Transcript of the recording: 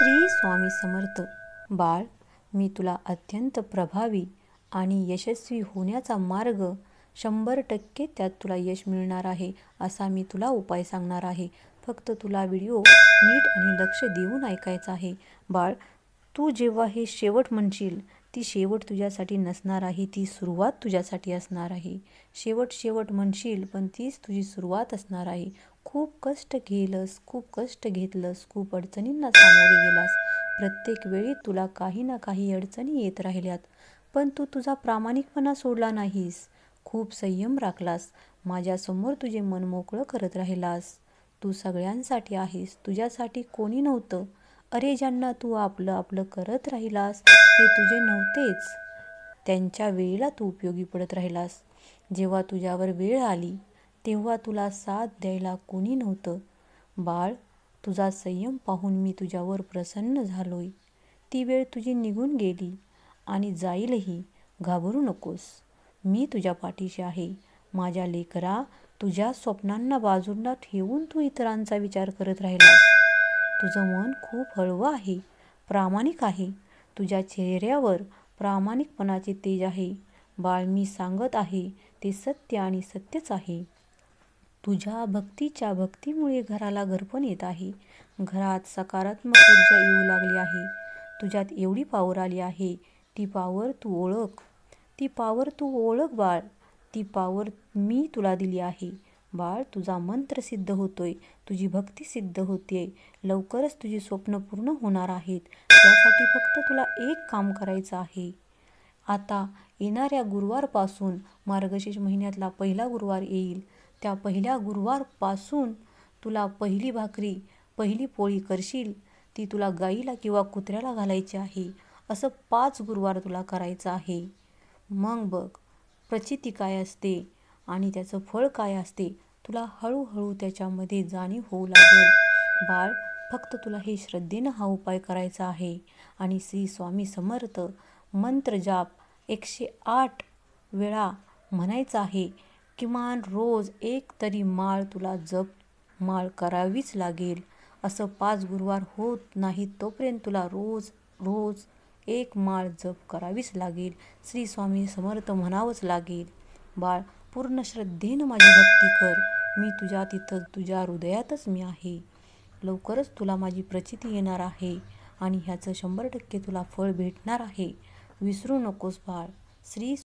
श्री स्वामी समर्थ. बाळ, मी तुला अत्यंत प्रभावी आणि यशस्वी होण्याचा मार्ग 100% त्यात तुला यश मिळणार आहे असा मी तुला उपाय सांगणार आहे. फक्त तुला व्हिडिओ नीट आणि लक्ष देऊन ऐकायचा आहे. बाळ, तू जेव्हा हे शेवट म्हणशील ती शेवट तुझ्यासाठी नसणार आहे, ती सुरुवात तुझ्यासाठी असणार आहे. शेवट म्हणशील पण तीच तुझी सुरुवात असणार आहे. खूप कष्ट केलंस, खूप कष्ट घेतलंस, खूप अडचणींना सामोरे गेलास. प्रत्येक वेळी तुला काही ना काही अडचणी येत राहिल्यात, पण तू तुझा प्रामाणिकपणा सोडला नाहीस. खूप संयम राखलास. माझ्यासमोर तुझे मन मोकळं करत राहिलास. तू सगळ्यांसाठी आहेस, तुझ्यासाठी कोणी नव्हतं. अरे, ज्यांना तू आपलं आपलं करत राहिलास ते तुझे नव्हतेच. त्यांच्या वेळेला तू उपयोगी पडत राहिलास. जेव्हा तुझ्यावर वेळ आली तेव्हा तुला साथ द्यायला कोणी नव्हतं. बाळ, तुझा संयम पाहून मी तुझ्यावर प्रसन्न झालोय. ती वेळ तुझी निघून गेली आणि जाईलही. घाबरू नकोस, मी तुझ्या पाठीशी आहे. माझ्या लेकरा, तुझ्या स्वप्नांना बाजूला ठेवून तू इतरांचा विचार करत राहिलास. तुझं मन खूप हळवं आहे, प्रामाणिक आहे. तुझ्या चेहऱ्यावर प्रामाणिकपणाचे तेज आहे. बाळ, मी सांगत आहे ते सत्य आणि सत्यच आहे. तुझ्या भक्तीच्या भक्तीमुळे घराला घरपण येत आहे. घरात सकारात्मक ऊर्जा येऊ लागली आहे. तुझ्यात एवढी पॉवर आली आहे. ती पॉवर तू ओळख बाळ. ती पॉवर मी तुला दिली आहे. बाळ, तुझा मंत्र सिद्ध होतोय, तुझी भक्ती सिद्ध होतेय. लवकरच तुझी स्वप्न पूर्ण होणार आहेत. त्यासाठी फक्त तुला एक काम करायचं आहे. आता येणाऱ्या गुरुवारपासून मार्गशीर्ष महिन्यातला पहिला गुरुवार येईल. त्या पहिल्या गुरुवारपासून तुला पहिली भाकरी, पहिली पोळी करशील ती तुला गाईला किंवा कुत्र्याला घालायची आहे. असं 5 गुरुवार तुला करायचं आहे. मग बघ प्रचिती काय असते आणि त्याचं फळ काय असते, तुला हळूहळू त्याच्यामध्ये जाणीव होऊ लागेल. बाळ, फक्त तुला हे श्रद्धेनं हा उपाय करायचा आहे आणि श्री स्वामी समर्थ मंत्र जाप 108 वेळा म्हणायचा आहे. किमान रोज एक तरी माळ तुला माळ करावीच लागेल. असं 5 गुरुवार होत नाहीत तोपर्यंत तुला रोज एक माळ जप करावीच लागेल. श्री स्वामी समर्थ म्हणावंच लागेल. बाळ, पूर्ण श्रद्धेनं माझी भक्ती कर. मी तुझ्या तिथं, तुझ्या हृदयातच मी आहे. लवकरच तुला माझी प्रचिती येणार आहे आणि ह्याचं 100% तुला फळ भेटणार आहे. विसरू नकोस बाळ. श्री